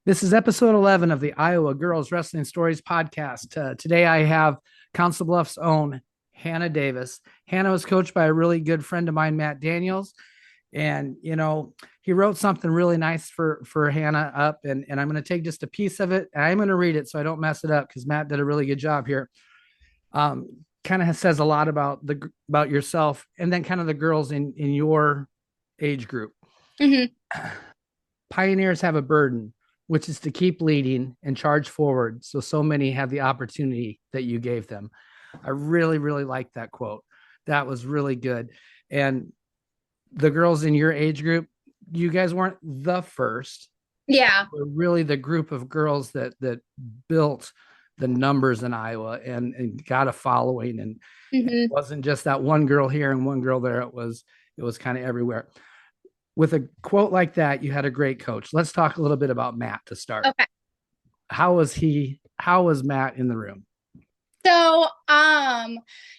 This is episode 11 of the Iowa Girls Wrestling Stories podcast. Today I have Council Bluffs' own Hannah Davis. Hannah was coached by a really good friend of mine, Matt Daniels. And, he wrote something really nice for Hannah up. And I'm going to take just a piece of it. And I'm going to read it so I don't mess it up because Matt did a really good job here. Kind of says a lot about yourself and then kind of the girls in your age group. Mm-hmm. Pioneers have a burden, which is to keep leading and charge forward. So many have the opportunity that you gave them. I really, really like that quote. That was really good. And the girls in your age group, you guys weren't the first. Yeah. We're really the group of girls that built the numbers in Iowa and got a following. And it Mm-hmm. wasn't just that one girl here and one girl there. It was kind of everywhere. With a quote like that, you had a great coach. Let's talk a little bit about Matt to start. Okay. How was Matt in the room? So,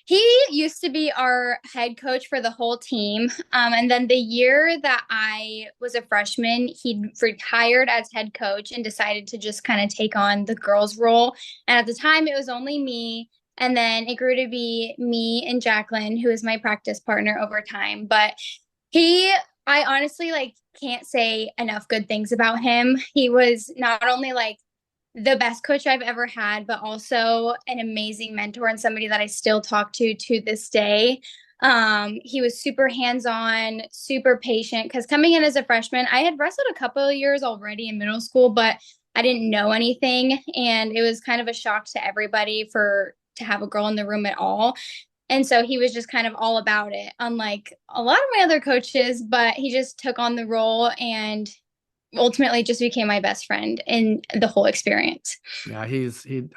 he used to be our head coach for the whole team. And then the year that I was a freshman, he retired as head coach and decided to just kind of take on the girls' role. And at the time, it was only me. And then it grew to be me and Jacqueline, who is my practice partner over time. But I honestly can't say enough good things about him. He was not only the best coach I've ever had, but also an amazing mentor and somebody that I still talk to this day. He was super hands-on, super patient, because coming in as a freshman, I had wrestled a couple of years already in middle school, but I didn't know anything. And it was kind of a shock to everybody to have a girl in the room at all. And so he was just kind of all about it, unlike a lot of my other coaches, but he just took on the role and ultimately just became my best friend in the whole experience. Yeah,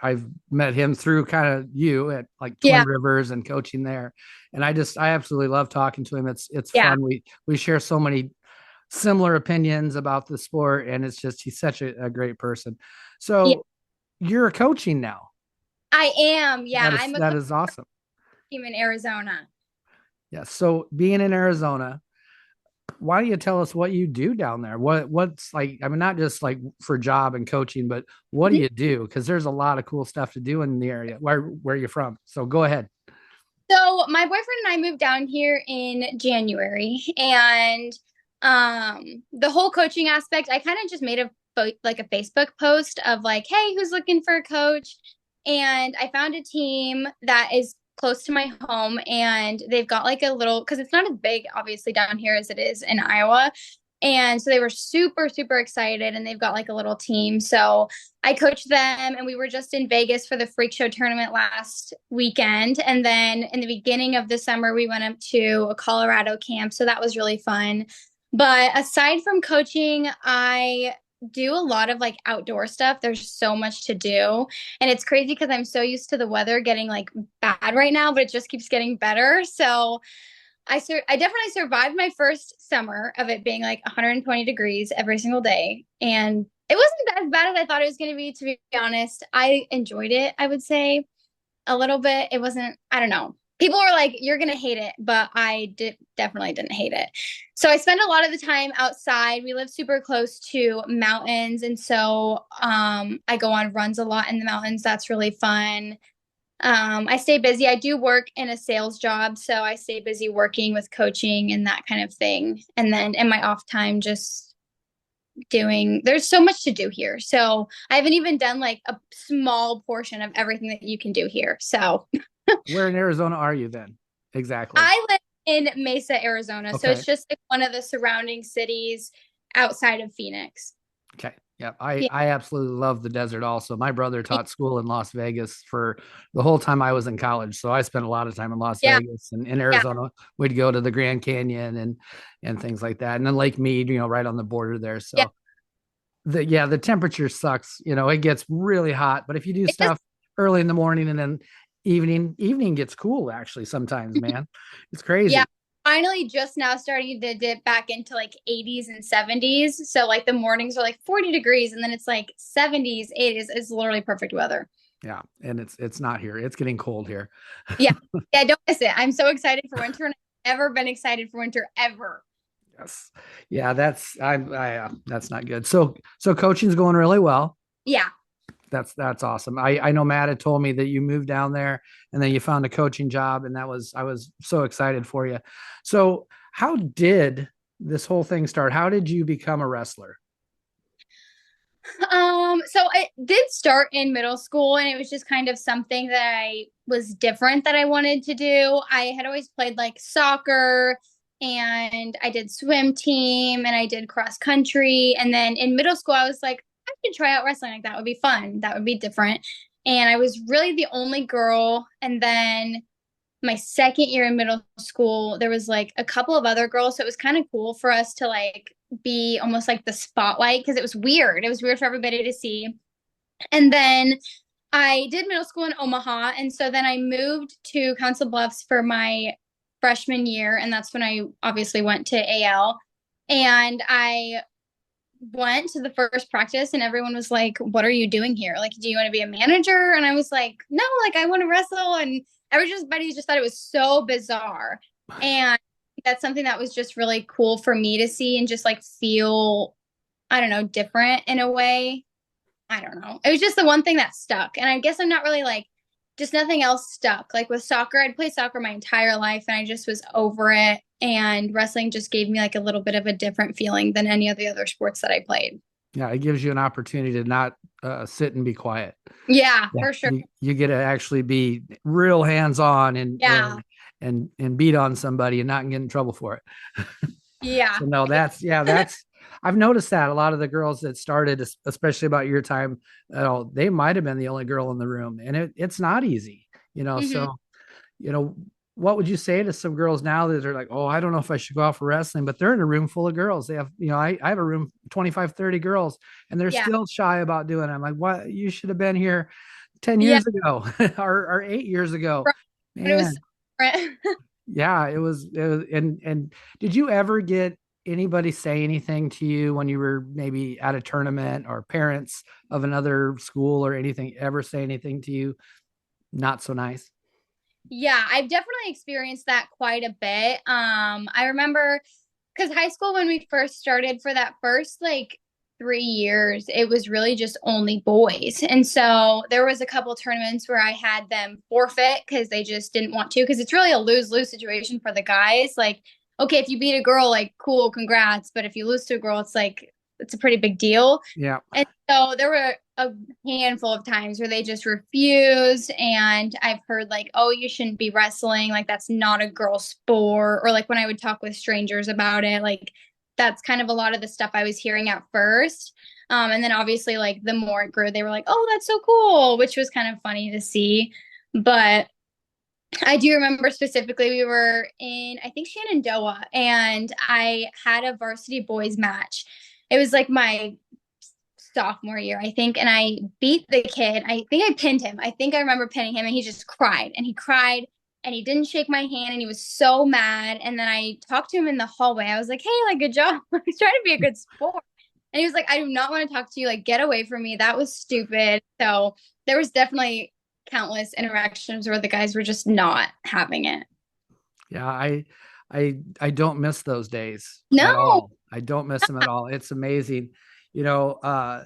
I've met him through kind of you at like Twin Yeah. Rivers and coaching there. And I absolutely love talking to him. It's Yeah. fun. We share so many similar opinions about the sport, and he's such a great person. Yeah. So you're coaching now. I am. Yeah. That is I'm a that coach is awesome. team in Arizona. Yeah. So being in Arizona, why don't you tell us what you do down there? What's like, I mean, not just like for job and coaching, but what do Mhm. you do? Because there's a lot of cool stuff to do in the area. Where you're from. So go ahead. So my boyfriend and I moved down here in January, and the whole coaching aspect, I kind of just made a Facebook post of like, hey, who's looking for a coach? And I found a team that is close to my home, and they've got like a little, because it's not as big obviously down here as it is in Iowa. And so they were super, super excited, and they've got like a little team. So I coached them, and we were just in Vegas for the Freak Show tournament last weekend. And then in the beginning of the summer, we went up to a Colorado camp. So that was really fun. But aside from coaching, I do a lot of like outdoor stuff. There's so much to do. And it's crazy because I'm so used to the weather getting like bad right now, but it just keeps getting better. So I definitely survived my first summer of it being like 120 degrees every single day. And it wasn't as bad as I thought it was going to be honest. I enjoyed it, I would say a little bit. It wasn't, I don't know. People were like, you're going to hate it, but definitely didn't hate it. So I spend a lot of the time outside. We live super close to mountains. And so I go on runs a lot in the mountains. That's really fun. I stay busy. I do work in a sales job, so I stay busy working with coaching and that kind of thing. And then in my off time, just there's so much to do here. So I haven't even done like a small portion of everything that you can do here. So Where in Arizona are you then? Exactly. I live in Mesa, Arizona. So Okay. it's just like one of the surrounding cities outside of Phoenix. Okay. Yeah, I Yeah. I absolutely love the desert also. My brother taught school in Las Vegas for the whole time I was in college. So I spent a lot of time in Las Yeah. Vegas and in Yeah. Arizona. We'd go to the Grand Canyon and things like that. And then Lake Mead, right on the border there. Yeah. So the temperature sucks. It gets really hot, but if you do It just stuff early in the morning and then evening gets cool actually sometimes, man. It's Yeah, crazy. finally just now starting to dip back into like 80s and 70s. So like the mornings are like 40 degrees and then it's like 70s, 80s. It's literally perfect weather. Yeah, and it's not here. It's getting cold here. Yeah. Yeah, don't miss it. I'm so excited for winter and I've never been excited for winter ever. Yes. Yeah, that's not good. So coaching's going really well. Yeah. That's awesome. I know Matt had told me that you moved down there and then you found a coaching job, and I was so excited for you. So how did this whole thing start? How did you become a wrestler? So it did start in middle school, and it was just kind of something that I was different that I wanted to do. I had always played like soccer, and I did swim team, and I did cross country. And then in middle school, I was like, I could try out wrestling. Like that would be fun. That would be different. And I was really the only girl. And then my second year in middle school, there was like a couple of other girls. So it was kind of cool for us to like be almost like the spotlight because it was weird. It was weird for everybody to see. And then I did middle school in Omaha. And so then I moved to Council Bluffs for my freshman year. And that's when I obviously went to AL. And I went to the first practice and everyone was like, "What are you doing here? Like, do you want to be a manager?" And I was like, "No, like I want to wrestle." And everybody just thought it was so bizarre. And that's something that was just really cool for me to see and just like feel, I don't know, different in a way. I don't know. It was just the one thing that stuck. And I guess I'm not really like, just nothing else stuck. Like with soccer, I'd played soccer my entire life and I just was over it. And wrestling just gave me like a little bit of a different feeling than any of the other sports that I played. Yeah, it gives you an opportunity to not sit and be quiet. Yeah, Yeah, for sure. you get to actually be real hands on Yeah. and beat on somebody and not get in trouble for it. Yeah. So no, that's I've noticed that a lot of the girls that started, especially about your time, they might have been the only girl in the room, and it's not easy, you know. Hmm. So, you know, what would you say to some girls now that are like, oh, I don't know if I should go out for wrestling, but they're in a room full of girls. They have, I have a room 25, 30 girls, and they're Yeah. still shy about doing it. I'm like, what? You should have been here 10 Yeah. years ago or 8 years ago. Right. But it was so Man, different. yeah, it was, and did you ever get anybody say anything to you when you were maybe at a tournament, or parents of another school or anything ever say anything to you not so nice? Yeah, I've definitely experienced that quite a bit. I remember because high school, when we first started, for that first like 3 years, it was really just only boys. And so there was a couple tournaments where I had them forfeit because they just didn't want to, because it's really a lose-lose situation for the guys. Like, okay, if you beat a girl, like cool, congrats. But if you lose to a girl, it's like it's a pretty big deal. Yeah. And so there were a handful of times where they just refused. And I've heard like, oh, you shouldn't be wrestling. Like, that's not a girl sport. Or like when I would talk with strangers about it, like that's kind of a lot of the stuff I was hearing at first. And then obviously, like the more it grew, they were like, oh, that's so cool, which was kind of funny to see. But I do remember specifically we were in, I think, Shenandoah, and I had a varsity boys match. It was like my sophomore year, I think, and I beat the kid. I think I pinned him. I think I remember pinning him, and he just cried and he cried and he didn't shake my hand and he was so mad. And then I talked to him in the hallway. I was like, hey, like, good job. I was trying to be a good sport. And he was like, I do not want to talk to you. Like, get away from me. That was stupid. So there was definitely countless interactions where the guys were just not having it. Yeah, I don't miss those days at No. all. I don't miss them at all. It's amazing. You know,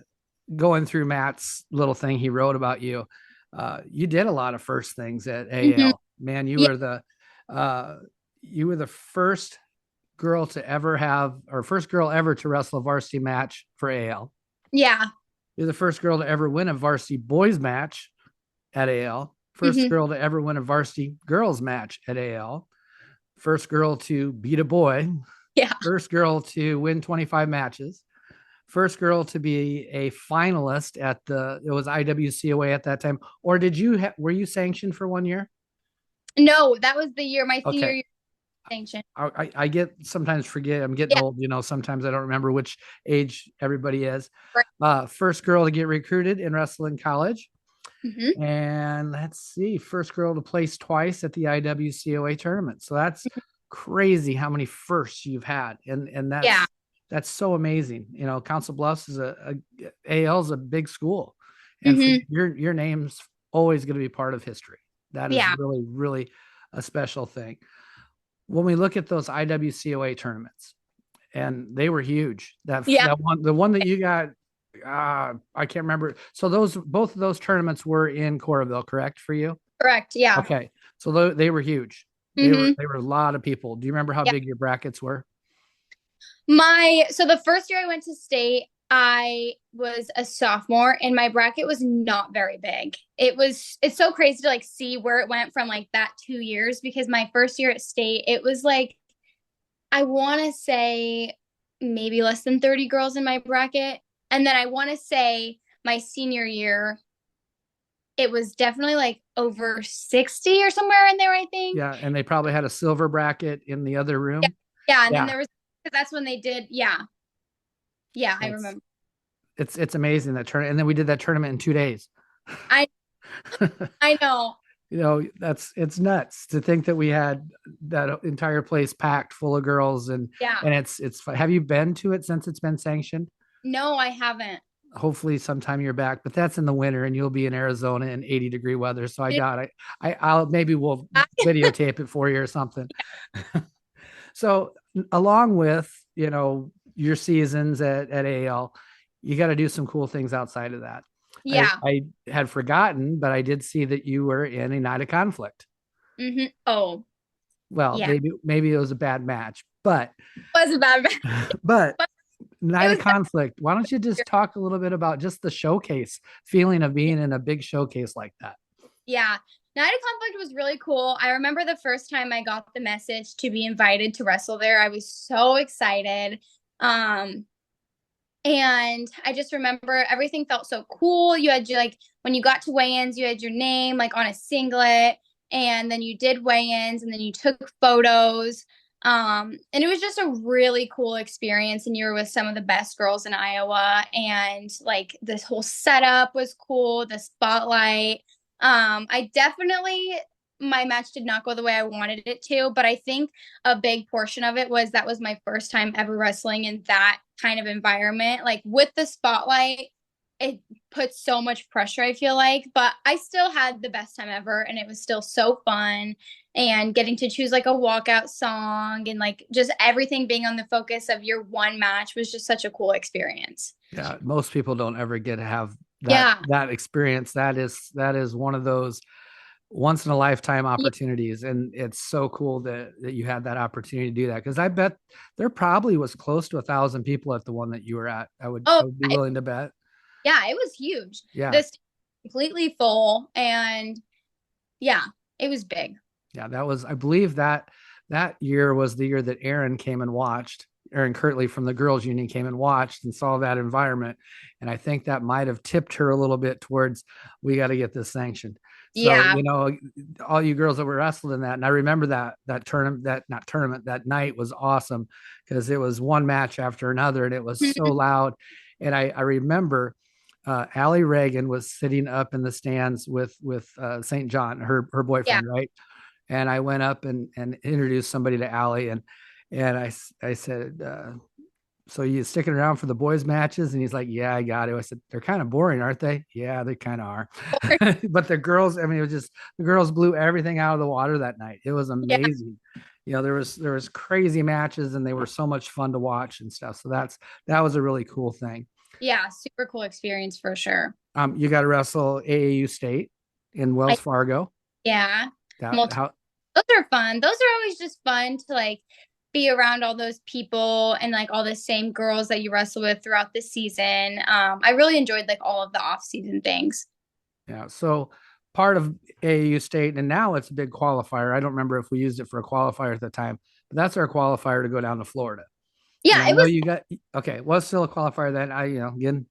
going through Matt's little thing he wrote about you, you did a lot of first things at Mhm. AL. Man, Yeah. uh you were the first girl to ever have, or first girl ever to wrestle a varsity match for AL. Yeah. You're the first girl to ever win a varsity boys match at AL. First Hmm. girl to ever win a varsity girls match at AL. First girl to beat a boy. Yeah. First girl to win 25 matches. First girl to be a finalist at it was IWCOA at that time. Or were you sanctioned for 1 year? No, that was the year, my senior Okay. year sanction. I get sometimes forget, I'm getting Yeah. old, sometimes I don't remember which age everybody is. Right. First girl to get recruited in wrestling college. Hmm. And let's see, first girl to place twice at the IWCOA tournament. So that's crazy how many firsts you've had. And Yeah. that's so amazing. Council Bluffs is AL is a big school. And for Hmm. your name's always going to be part of history. That is Yeah. really, really a special thing. When we look at those IWCOA tournaments, and they were huge. Yeah, That one, the one that you got, I can't remember. So both of those tournaments were in Coralville, correct for you? correct. Yeah. Okay, so they were huge. Hmm. They were a lot of people. Do you remember how Yeah. big your brackets were? So the first year I went to state, I was a sophomore and my bracket was not very big. It's so crazy to like see where it went from like that 2 years because my first year at state, it was like, I want to say maybe less than 30 girls in my bracket. And then I want to say my senior year, it was definitely like over 60 or somewhere in there, I think. Yeah, and they probably had a silver bracket in the other Yeah. room. Yeah. And then Yeah, there was, that's when they did. Yeah. Yeah. I that's remember. it's amazing that tournament. And then we did that tournament in 2 days. I, I know. It's nuts to think that we had that entire place packed full of girls, Yeah. and it's fun. Have you been to it since it's been sanctioned? No, I haven't. Hopefully sometime you're back, but that's in the winter and you'll be in Arizona in 80-degree weather. So I doubt I'll maybe we'll videotape it for you or something. So along with, your seasons at AL, you got to do some cool things outside of that. Yeah. I had forgotten, but I did see that you were in a night of conflict. Oh, Well, yeah. maybe it was a bad match, but It was a bad match. but But it night of was conflict. Why don't you just talk a little bit about just the showcase feeling of being in a big showcase like that? yeah. Night of Conflict was really cool. I remember the first time I got the message to be invited to wrestle there. I was so excited. Um, and I just remember everything felt so cool. You had your like when you got to weigh-ins, you had your name like on a singlet, and then you did weigh-ins, and then you took photos. And it was just a really cool experience. And you were with some of the best girls in Iowa, and like this whole setup was cool. The spotlight. I definitely my match did not go the way I wanted it to, but I think a big portion of it was that was my first time ever wrestling in that kind of environment. Like with the spotlight, it puts so much pressure, I feel like, but I still had the best time ever and it was still so fun. And getting to choose like a walkout song and like just everything being on the focus of your one match was just such a cool experience. Yeah, most people don't ever get to have Yeah. that experience. That is one of those once in a lifetime Yeah. opportunities, and it's so cool that you had that opportunity to do that, because I bet there probably was close to 1,000 people at the one that you were at. Oh, I would be willing to bet. yeah, it was huge. Yeah, This completely full and yeah, it was big. yeah, that was, I believe that year was the year that Aaron came and watched. Aaron Kirtley from the girls union came and watched and saw that environment, and I think that might have tipped her a little bit towards, we got to get this sanctioned. So, Yeah. all you girls that were wrestled in that, and I remember that tournament, that not tournament, that night was awesome because it was one match after another, and it was so loud. And I remember Allie Reagan was sitting up in the stands with St. John, her Yeah. boyfriend, right? And I went up and introduced somebody to Allie, and I said, so you sticking around for the boys matches? And he's like, yeah, I got it. I said, they're kind of boring, aren't they? Yeah, they kind of are. But the girls, I mean, it was just, the girls blew everything out of the water that night. It was Yeah. amazing. There was crazy matches and they were so much fun to watch and stuff. So that was a really cool thing. Yeah. Super cool experience for sure. You got to wrestle AAU state in Wells I, Fargo. yeah. That Multiple. how Those are fun. Those are always just fun to like be around all those people and like all the same girls that you wrestle with throughout the season. I really enjoyed like all of the off season things. Yeah. So part of AAU state, and now it's a big qualifier. I don't remember if we used it for a qualifier at the time, but that's our qualifier to go down to Florida. And Yeah, I it know was. you got, okay, well, it's still a qualifier that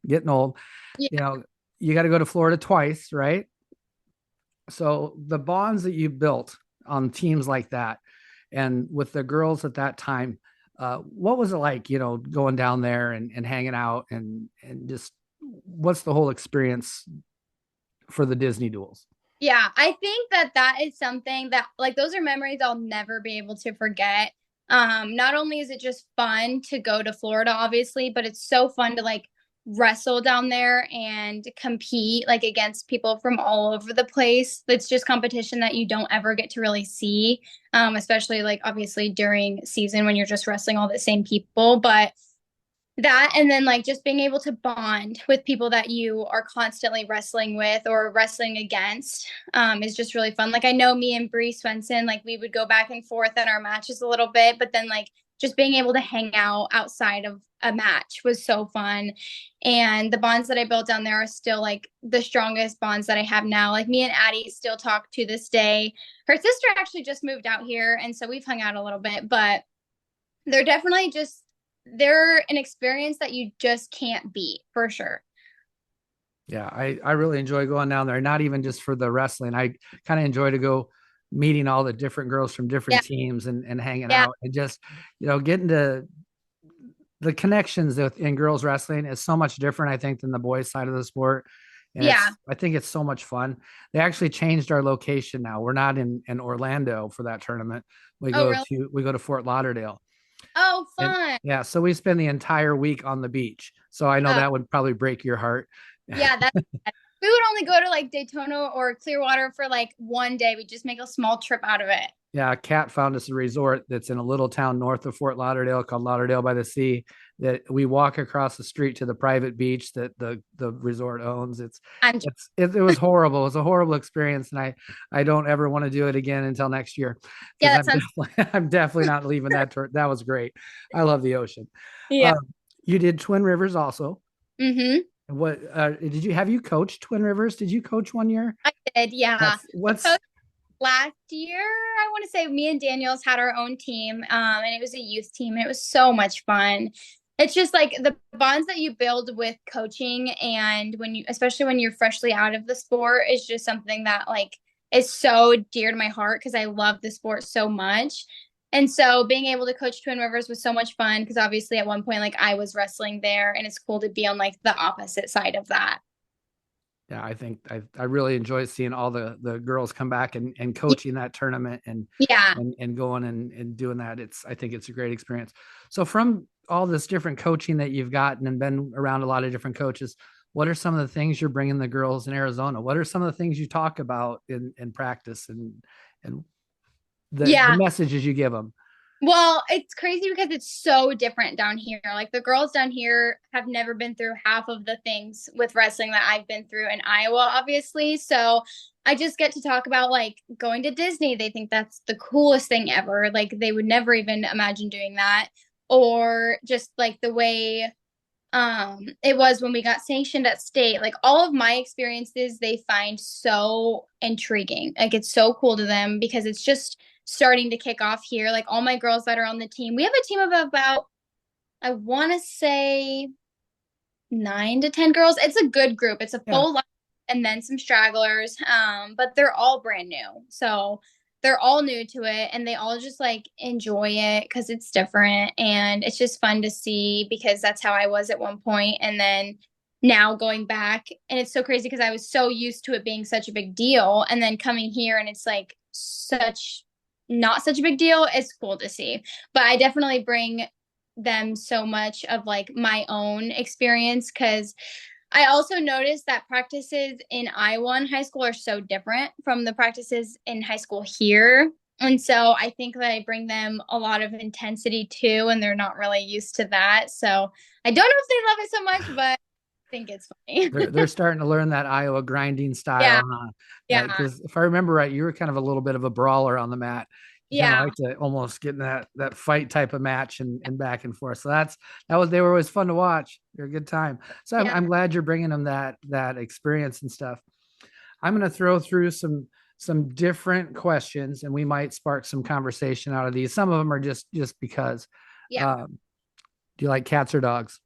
getting old, Yeah. you know, you got to go to Florida twice, right? So the bonds that you built on teams like that, and with the girls at that time, what was it like, going down there and hanging out and just what's the whole experience for the Disney duels? Yeah, I think that that is something that like those are memories I'll never be able to forget. Not only is it just fun to go to Florida, obviously, but it's so fun to like wrestle down there and compete like against people from all over the place. It's just competition that you don't ever get to really see, especially like obviously during season when you're just wrestling all the same people. But that and then like just being able to bond with people that you are constantly wrestling with or wrestling against is just really fun. Like I know me and Bree Swenson, like we would go back and forth in our matches a little bit, but then like just being able to hang out outside of a match was so fun. And the bonds that I built down there are still like the strongest bonds that I have now. Like me and Addie still talk to this day. Her sister actually just moved out here, and so we've hung out a little bit, but they're definitely just they're an experience that you just can't beat for sure. Yeah, I really enjoy going down there, not even just for the wrestling. I kind of enjoy to go meeting all the different girls from Yeah. different teams and hanging Yeah. out and just, getting to the connections in girls wrestling is so much different, I think, than the boys side of the sport. And Yeah. I think it's so much fun. They actually changed our location now. We're not in Orlando for that tournament. Oh, really? We go to Fort Lauderdale. Oh, And fun. yeah, so we spend the entire week on the beach. So I know Oh, that would probably break your heart. yeah. We would only go to like Daytona or Clearwater for like one day. We just make a small trip out of it. Yeah, Kat found us a resort that's in a little town north of Fort Lauderdale called Lauderdale by the Sea. That we walk across the street to the private beach that the resort owns. I'm It was horrible. It was a horrible experience, and I don't ever want to do it again until next year Yeah, because that sounds I'm definitely not leaving that tour. That was great. I love the ocean. yeah. Um, you did Twin Rivers also. Mm-hmm. What did you have you coached Twin Rivers? Did you coach one year? I did, yeah. I What's coached last year. I want to say me and Daniels had our own team, and it was a youth team, and it was so much fun. It's just like the bonds that you build with coaching, and when you, especially when you're freshly out of the sport, is just something that like is so dear to my heart because I love the sport so much. And so being able to coach Twin Rivers was so much fun because obviously at one point like I was wrestling there, and it's cool to be on like the opposite side of that. Yeah, I think I really enjoy seeing all the girls come back and coaching that tournament Yeah. and going and doing that. I think it's a great experience. So from all this different coaching that you've gotten and been around a lot of different coaches, what are some of the things you're bringing the girls in Arizona? What are some of the things you talk about in practice and the Yeah. messages you give them? Well, it's crazy because it's so different down here. Like the girls down here have never been through half of the things with wrestling that I've been through in Iowa, obviously. So I just get to talk about like going to Disney. They think that's the coolest thing ever. Like they would never even imagine doing that. Or just like the way it was when we got sanctioned at state. Like all of my experiences they find so intriguing. Like it's so cool to them because it's just starting to kick off here. Like all my girls that are on the team, we have a team of about I want to say 9 to 10 girls. It's a good group. It's a Yeah. full line and then some stragglers. But they're all brand new. So they're all new to it and they all just like enjoy it because it's different and it's just fun to see because that's how I was at one point. And then now going back and it's so crazy because I was so used to it being such a big deal. And then coming here and it's like such not such a big deal. It's cool to see. But I definitely bring them so much of like my own experience because I also noticed that practices in Iowa and high school are so different from the practices in high school here. And so I think that I bring them a lot of intensity too, and they're not really used to that. So I don't know if they love it so much, but I think it's funny. They're starting to learn that Iowa grinding Yeah, style, huh? Yeah, yeah, because if I remember right, you were kind of a little bit of a brawler on the mat. You kind of yeah, like to almost get in that fight type of match and back and forth. So they were always fun to watch. They're a good time. So yeah, I'm glad you're bringing them that experience and stuff. I'm going to throw through some different questions, and we might spark some conversation out of these. Some of them are just because. yeah. Um, do you like cats or dogs?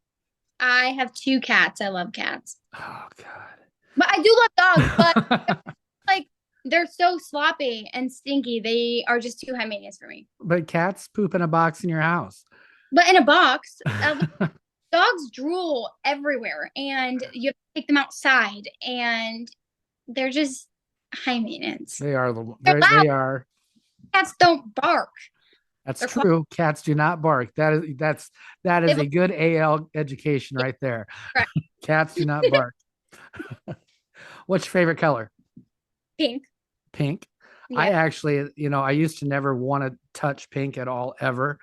I have 2 cats. I love cats, Oh God. but I do love dogs. But like they're so sloppy and stinky. They are just too high maintenance for me. But cats poop in a box in your house. But in a box, dogs drool everywhere, and you have to take them outside, and they're just high maintenance. They are They're loud. they are. Cats don't bark. That's They're quiet. true. Cats do not bark. That is They a have good AL education right there. Cats do not bark. What's your favorite color? Pink. Pink. I Yeah. actually, I used to never want to touch pink at all ever.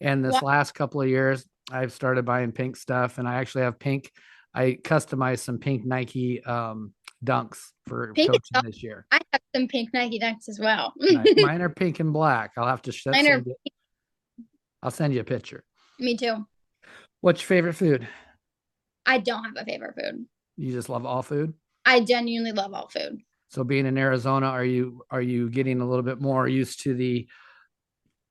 And this What? last couple of years, I've started buying pink stuff, and I actually have pink. I customized some pink Nike dunks for Pink is coaching so- this year. I have some pink Nike Dunks as well. Mine are pink and black. I'll have to Mine are. send you. I'll send you a picture. Me too. What's your favorite food? I don't have a favorite food. You just love all food. I genuinely love all food. So being in Arizona, are you getting a little bit more used to the,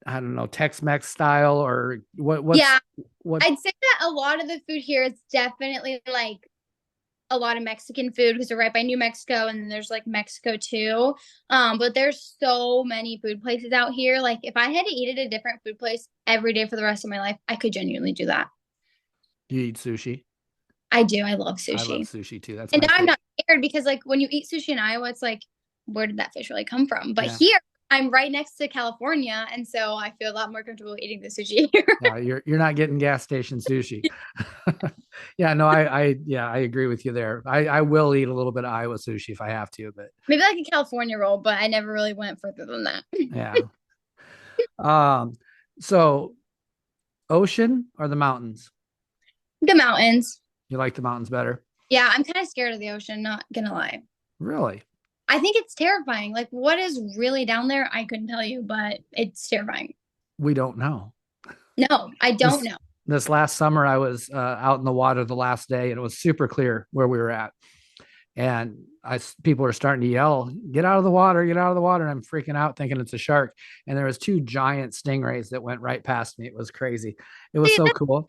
I don't know, Tex-Mex style, or Yeah, what? I'd say that a lot of the food here is definitely like a lot of Mexican food because we're right by New Mexico and then there's like Mexico too. But there's so many food places out here. Like if I had to eat at a different food place every day for the rest of my life, I could genuinely do that. Do you eat sushi? I do. I love I love sushi. sushi too. That's And my now I'm favorite. not scared because like when you eat sushi in Iowa, it's like, where did that fish really come from? But Yeah. here I'm right next to California, and so I feel a lot more comfortable eating the sushi here. Yeah, you're not getting gas station sushi. Yeah, no, I agree with you there. I will eat a little bit of Iowa sushi if I have to, but Maybe like a California roll, but I never really went further than that. yeah. Um, so ocean or the mountains? The mountains. You like the mountains better? Yeah, I'm kind of scared of the ocean, not gonna lie. Really? I think it's terrifying. Like, what is really down there? I couldn't tell you, but it's terrifying. We don't know. No, I don't This know. this last summer, I was out in the water the last day, and it was super clear where we were at. And people are starting to yell, "Get out of the water! Get out of the water!" And I'm freaking out, thinking it's a shark. And there was two giant stingrays that went right past me. It was crazy. It was See, so cool.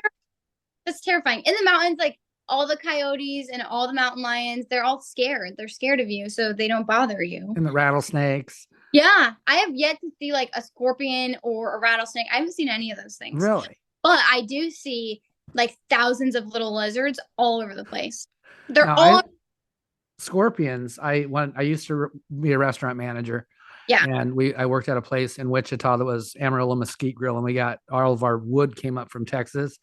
that's terrifying. In the mountains, like all the coyotes and all the mountain lions, they're all scared. They're scared of you, so they don't bother you. And the rattlesnakes. Yeah, I have yet to see like a scorpion or a rattlesnake. I haven't seen any of those things. Really? But I do see like thousands of little lizards all over the place. They're Now, all scorpions. I used to be a restaurant manager, yeah. and I worked at a place in Wichita that was Amarillo Mesquite Grill, and we got all of our wood came up from Texas,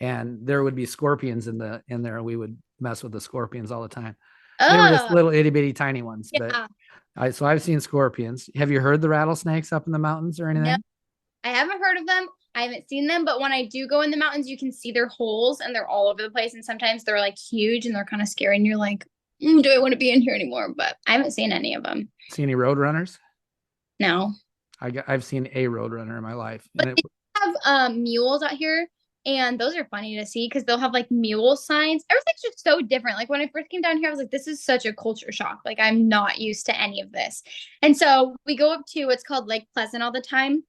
and there would be scorpions in there, and we would mess with the scorpions all the time. They were just Oh, little itty bitty tiny ones, but yeah. so I've seen scorpions. Have you heard the rattlesnakes up in the mountains or anything? No, I haven't heard of them. I haven't seen them, but when I do go in the mountains, you can see their holes and they're all over the place. And sometimes they're like huge and they're kind of scary. And you're like, do I want to be in here anymore? But I haven't seen any of them. See any roadrunners? No. I've seen a roadrunner in my life, But and they have mules out here. And those are funny to see because they'll have like mule signs. Everything's just so different. Like when I first came down here, I was like, this is such a culture shock. Like I'm not used to any of this. And so we go up to what's called Lake Pleasant all the time.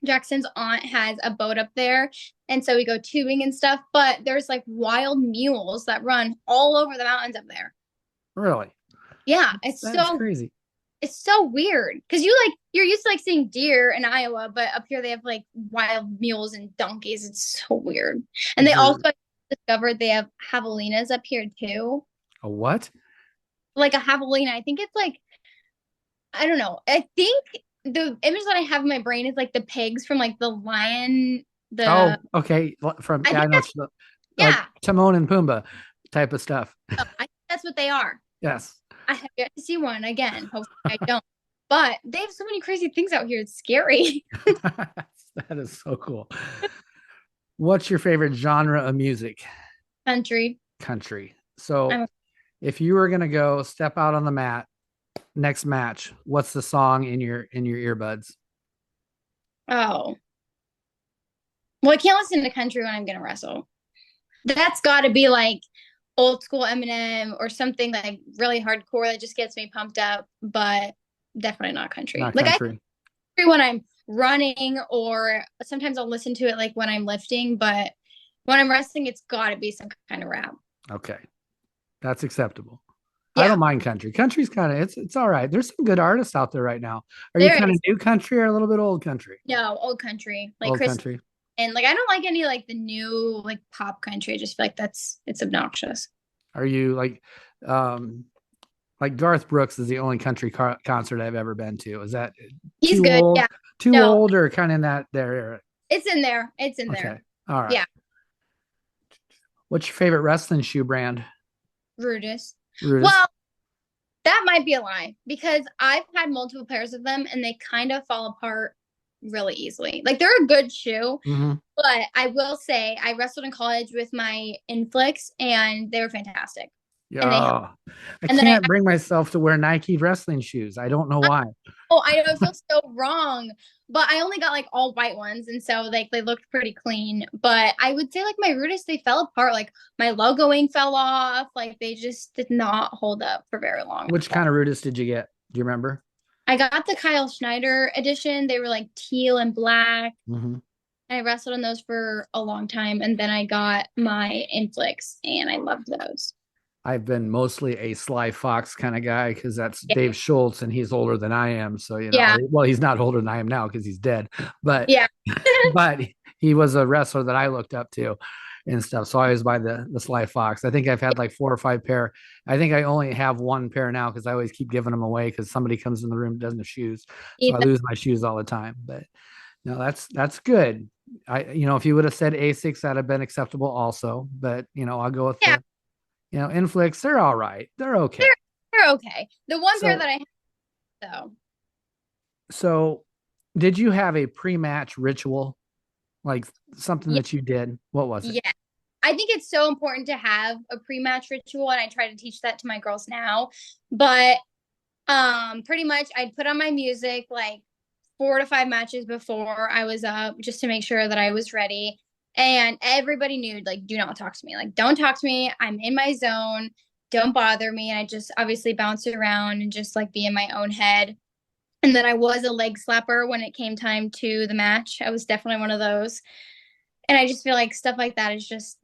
Jackson's aunt has a boat up there. And so we go tubing and stuff. But there's like wild mules that run all over the mountains up there. really, Yeah. that's crazy. It's so weird because you're used to like seeing deer in Iowa, but up here they have like wild mules and donkeys. It's so weird. And they also discovered they have javelinas up here too. A what? Like a javelina. I think it's like, I don't know. I think the image that I have in my brain is like the pigs from like the lion. Oh, okay. From I yeah, I think know that's, like yeah. Timon and Pumbaa type of stuff. I think that's what they are. Yes. I have yet to see one again. Hopefully I don't. But they have so many crazy things out here. It's scary. That is so cool. What's your favorite genre of music? Country. Country. So I'm- if you were gonna go step out on the mat next match, what's the song in your earbuds? Oh. Well, I can't listen to country when I'm gonna wrestle. That's got to be like old school Eminem or something like really hardcore that just gets me pumped up, but definitely not country. Not Like country. I when I'm running or sometimes I'll listen to it like when I'm lifting, but when I'm wrestling, it's got to be some kind of rap. Okay. That's acceptable. Yeah. I don't mind country. Country's kind of it's all right. There's some good artists out there right now. Are There you kind of is. new country or a little bit old country? No, old country, like Old Chris, country. and like I don't like any like the new like pop country. I just feel like it's obnoxious. Are you like Garth Brooks is the only country concert I've ever been to. Is that He's too good. old? Yeah, Too No. old or kind of in that there era? it's in there. It's in Okay. there. All right. Yeah. What's your favorite wrestling shoe brand? Rudis. Rudis. Well, that might be a lie because I've had multiple pairs of them and they kind of fall apart really easily. Like they're a good shoe, Mm-hmm. but I will say I wrestled in college with my Inflicts and they were fantastic. And they Yeah. I and then I can't bring myself to wear Nike wrestling shoes. I don't know why. oh I know it feels so wrong, but I only got like all white ones and so like they looked pretty clean. But I would say like my Rudis they fell apart. Like my logoing fell off. Like they just did not hold up for very long. Which kind of Rudis did you get? Do you remember? I got the Kyle Schneider edition. They were like teal and black. Mm-hmm. I wrestled in those for a long time, and then I got my Inflicts, and I loved those. I've been mostly a Sly Fox kind of guy because that's Yeah, Dave Schultz and he's older than I am. So, yeah, well, he's not older than I am now because he's dead, but, yeah. but he was a wrestler that I looked up to and stuff. So I always buy the Sly Fox. I think I've had like 4 or 5 pair. I think I only have one pair now because I always keep giving them away because somebody comes in the room and doesn't have shoes. So I Either. lose my shoes all the time, but no, that's good. If you would have said Asics, that'd have been acceptable also, but I'll go with Yeah, Inflicts. They're all right. They're okay. they're they're okay. The one pair So, that I have, though, so did you have a pre-match ritual, like something yeah, that you did? What was it? yeah. I think it's so important to have a pre-match ritual, and I try to teach that to my girls now. But pretty much I'd put on my music like 4 to 5 matches before I was up just to make sure that I was ready. And everybody knew, like, do not talk to me. Like, don't talk to me. I'm in my zone. Don't bother me. And I just obviously bounce around and just like be in my own head. And then I was a leg slapper when it came time to the match. I was definitely one of those. And I just feel like stuff like that is just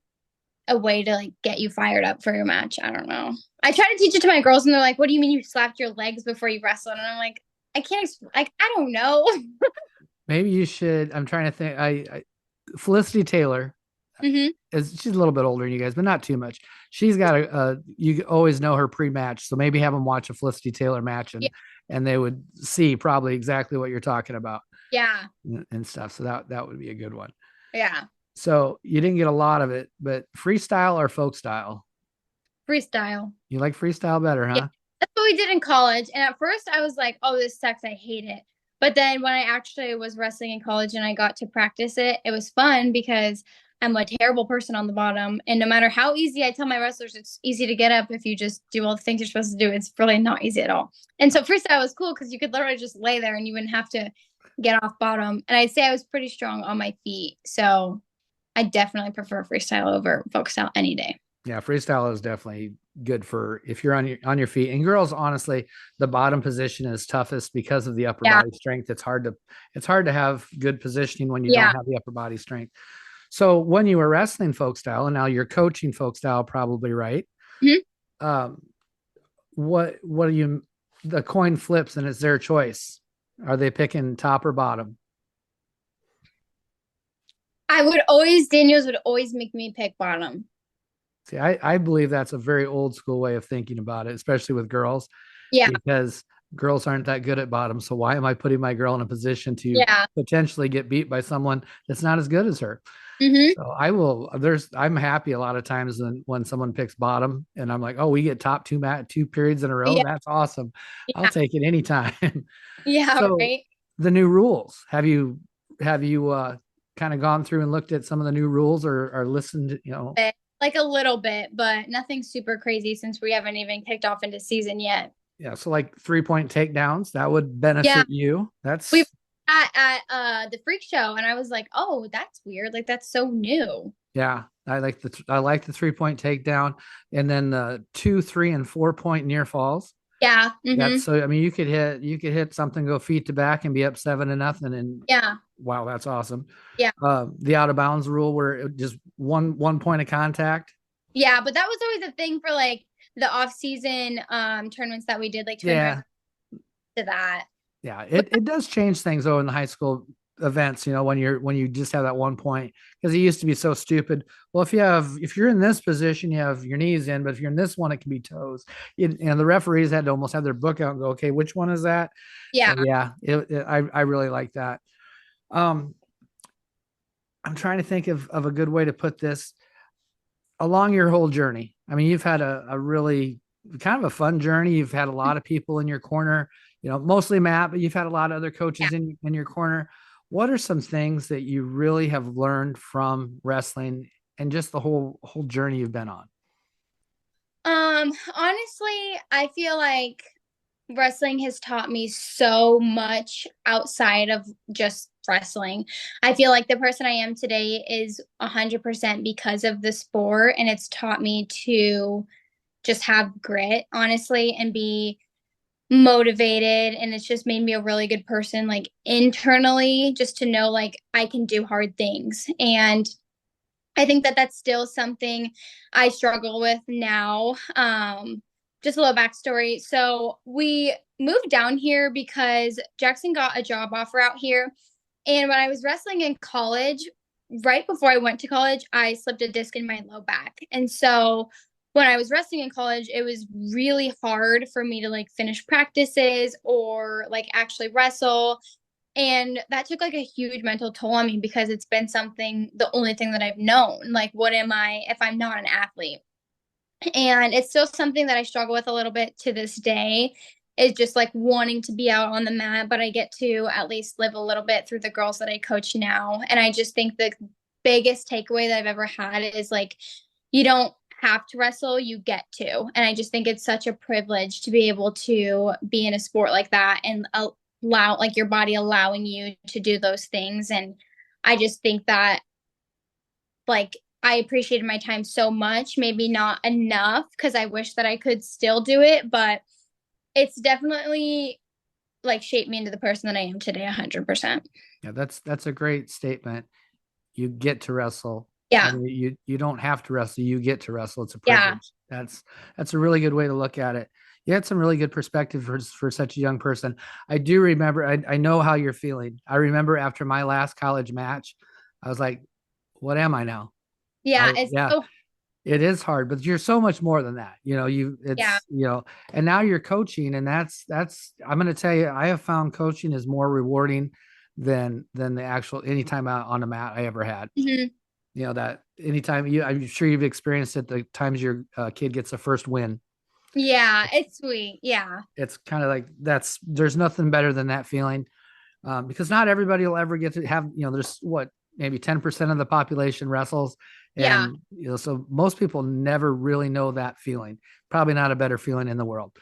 a way to like get you fired up for your match. I don't know. I try to teach it to my girls and they're like, "What do you mean you slapped your legs before you wrestled?" And I'm like, I can't like I don't know. Maybe you should. I'm trying to think. Felicity Taylor hmm she's a little bit older than you guys, but not too much. She's got you always know her pre-match, so maybe have them watch a Felicity Taylor match Yeah. and they would see probably exactly what you're talking about Yeah. and stuff. So that would be a good one. Yeah. So you didn't get a lot of it, but freestyle or folk style? Freestyle. You like freestyle better, Yeah. huh? That's what we did in college. And at first I was like, oh, this sucks. I hate it. But then when I actually was wrestling in college and I got to practice it, it was fun because I'm a terrible person on the bottom. And no matter how easy I tell my wrestlers it's easy to get up if you just do all the things you're supposed to do, it's really not easy at all. And so freestyle was cool because you could literally just lay there and you wouldn't have to get off bottom. And I'd say I was pretty strong on my feet. So I definitely prefer freestyle over folk style any day. Yeah, freestyle is definitely good for if you're on your feet. And girls, honestly, the bottom position is toughest because of the upper Yeah. body strength. It's hard to have good positioning when you Yeah. don't have the upper body strength. So when you were wrestling folk style and now you're coaching folk style, probably right. Mhm. Um, what do you the coin flips and it's their choice. Are they picking top or bottom? Daniels would always make me pick bottom. See, I believe that's a very old school way of thinking about it, especially with girls, Yeah. because girls aren't that good at bottom. So why am I putting my girl in a position to Yeah. potentially get beat by someone that's not as good as her? hmm So I'm happy a lot of times when someone picks bottom and I'm like, oh, we get top two periods in a row. Yeah. That's awesome. I'll Yeah. take it anytime. Yeah. So Right. the new rules, have you kind of gone through and looked at some of the new rules or listened, Like a little bit, but nothing super crazy since we haven't even kicked off into season yet. yeah, so like 3-point takedowns, that would Yeah. benefit you. We That's at the freak show and I was like, oh, that's weird. Like that's so new. yeah, I like the 3-point takedown and then the 2, 3, and 4-point near falls. Yeah. That's so I mean you could hit something, go feet to back and be up 7-0 and Yeah. wow, that's awesome. Yeah. The out of bounds rule where it just one point of contact. Yeah. But that was always a thing for like the off season tournaments that we did, like 25 Yeah. to that. Yeah, it does change things though in the high school events, when you just have that 1 point because it used to be so stupid. Well, if you're in this position, you have your knees in, but if you're in this one, it can be toes. And the referees had to almost have their book out and go, okay, which one is that? Yeah. So yeah, I really like that. Um, I'm trying to think of a good way to put this along your whole journey. I mean, you've had a really kind of a fun journey. You've had a lot of people in your corner, mostly Matt, but you've had a lot of other Yeah. coaches in your corner. What are some things that you really have learned from wrestling and just the whole journey you've been on? Honestly, I feel like wrestling has taught me so much outside of just wrestling. I feel like the person I am today is 100% because of the sport, and it's taught me to just have grit, honestly, and be motivated. And it's just made me a really good person, like internally, just to know like I can do hard things. And I think that that's still something I struggle with now. Just a little backstory. So we moved down here because Jackson got a job offer out here. And when I was wrestling in college, right before I went to college, I slipped a disc in my low back. And so when I was wrestling in college, it was really hard for me to like finish practices or like actually wrestle. And that took like a huge mental toll on me because it's been something, the only thing that I've known. Like, what am I if I'm not an athlete? And it's still something that I struggle with a little bit to this day, is just like wanting to be out on the mat, but I get to at least live a little bit through the girls that I coach now. And I just think the biggest takeaway that I've ever had is like, you don't have to wrestle, you get to. And I just think it's such a privilege to be able to be in a sport like that and allow like your body allowing you to do those things. And I just think that like I appreciated my time so much, maybe not enough because I wish that I could still do it, but it's definitely like shaped me into the person that I am today 100%. Yeah, that's a great statement. You get to wrestle. I Yeah. mean, you don't have to wrestle. You get to wrestle. It's a Yeah. privilege. That's a really good way to look at it. You had some really good perspective for such a young person. I do remember. I know how you're feeling. I remember after my last college match, I was like, "What am I now?" Yeah, it's Yeah, so it is hard, but you're so much more than that. yeah. And now you're coaching, and that's. I'm going to tell you, I have found coaching is more rewarding than the actual anytime out on the mat I ever had. Mhm. That anytime I'm sure you've experienced it, the times your kid gets a first win. Yeah, it's sweet. Yeah. It's kind of like there's nothing better than that feeling, because not everybody will ever get to have, there's what, maybe 10% of the population wrestles. Yeah. And, so most people never really know that feeling. Probably not a better feeling in the world,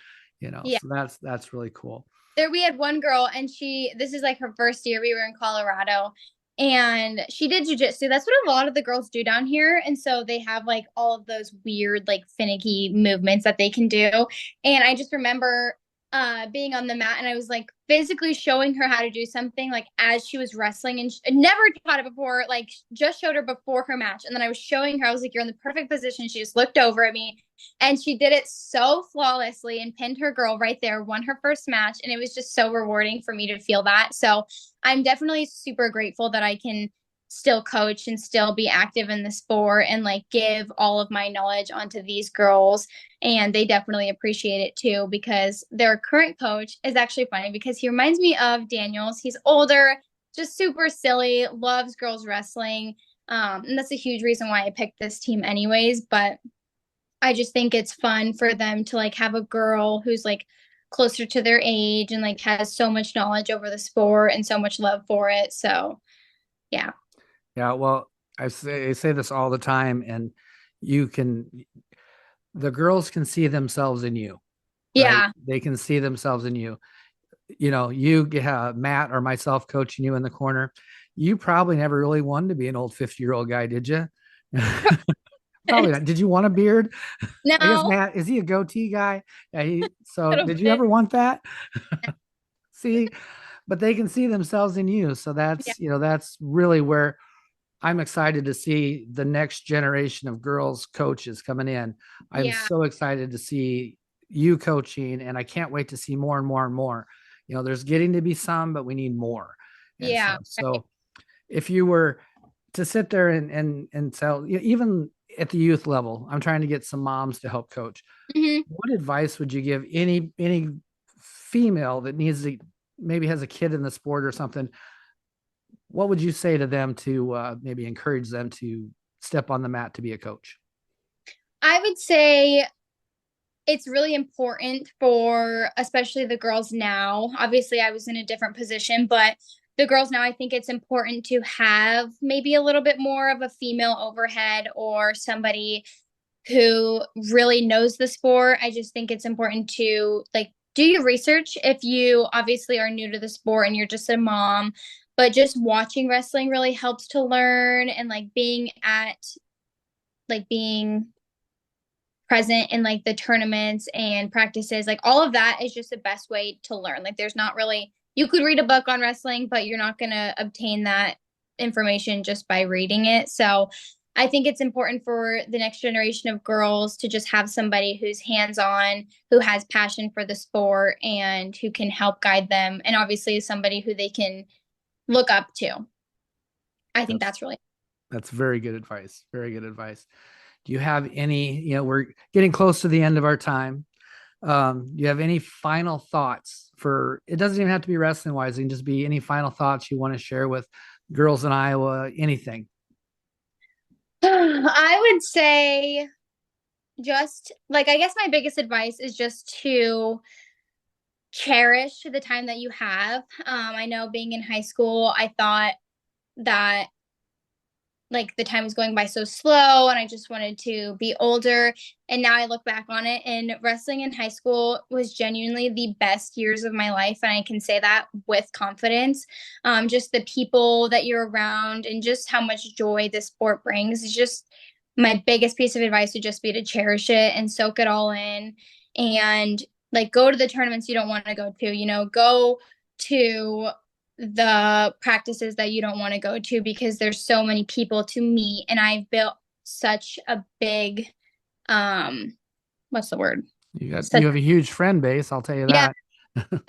Yeah. so that's really cool. There we had one girl and this is like her first year. We were in Colorado and she did jujitsu. That's what a lot of the girls do down here. And so they have like all of those weird, like finicky movements that they can do. And I just remember being on the mat and I was like physically showing her how to do something like as she was wrestling and never taught it before, like just showed her before her match. And then I was showing her, I was like, you're in the perfect position. She just looked over at me and she did it so flawlessly and pinned her girl right there, won her first match. And it was just so rewarding for me to feel that. So I'm definitely super grateful that I can still coach and still be active in the sport and like give all of my knowledge onto these girls. And they definitely appreciate it too, because their current coach is actually funny because he reminds me of Daniels. He's older, just super silly, loves girls wrestling. And that's a huge reason why I picked this team anyways. But I just think it's fun for them to like have a girl who's like closer to their age and like has so much knowledge over the sport and so much love for it. So, yeah. Yeah, well, I say this all the time, and you can the girls can see themselves in you, right? Yeah. They can see themselves in you. You get Matt or myself coaching you in the corner. You probably never really wanted to be an old 50-year-old guy, did you? Probably not. Did you want a beard? I guess No, Matt, is he a goatee guy? Yeah, a so little did you bit. ever want that? See, but they can see themselves in you. So Yeah. that's really where I'm excited to see the next generation of girls coaches coming in. I'm Yeah. so excited to see you coaching, and I can't wait to see more and more and more. There's getting to be some, but we need more and Yeah. stuff. So if you were to sit there and tell, even at the youth level, I'm trying to get some moms to help coach. Mhm. What advice would you give any female that needs to maybe has a kid in the sport or something? What would you say to them to maybe encourage them to step on the mat to be a coach? I would say it's really important for especially the girls now. Obviously, I was in a different position, but the girls now, I think it's important to have maybe a little bit more of a female overhead or somebody who really knows the sport. I just think it's important to like do your research if you obviously are new to the sport and you're just a mom, but just watching wrestling really helps to learn and like being present in like the tournaments and practices, like all of that is just the best way to learn. Like there's not really, you could read a book on wrestling, but you're not going to obtain that information just by reading it. So I think it's important for the next generation of girls to just have somebody who's hands-on, who has passion for the sport and who can help guide them, and obviously somebody who they can look up to. I think That's that's really that's very good advice. Very good advice. Do you have any, we're getting close to the end of our time. Do you have any final thoughts for, it doesn't even have to be wrestling wise, it can just be any final thoughts you want to share with girls in Iowa, anything? I would say just like I guess my biggest advice is just to cherish the time that you have. I know being in high school, I thought that like the time was going by so slow and I just wanted to be older. And now I look back on it, and wrestling in high school was genuinely the best years of my life. And I can say that with confidence. Just the people that you're around and just how much joy this sport brings is just my biggest piece of advice would just be to cherish it and soak it all in. And like go to the tournaments you don't want to go to, go to the practices that you don't want to go to because there's so many people to meet, and I've built such a big what's the word? You Such have a huge friend base, I'll tell you yeah, that.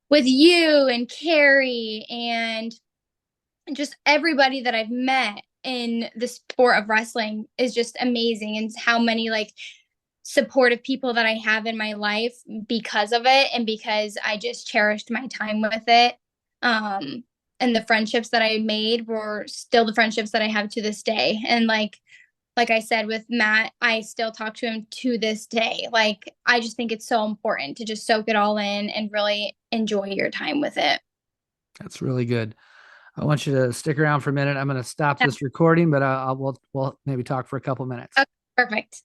with you and Carrie and just everybody that I've met in the sport of wrestling is just amazing, and how many like supportive people that I have in my life because of it and because I just cherished my time with it. Um, and the friendships that I made were still the friendships that I have to this day. And like I said with Matt, I still talk to him to this day. Like I just think it's so important to just soak it all in and really enjoy your time with it. That's really good. I want you to stick around for a minute. I'm going to stop Yeah. this recording, but we'll maybe talk for a couple minutes. Okay, perfect.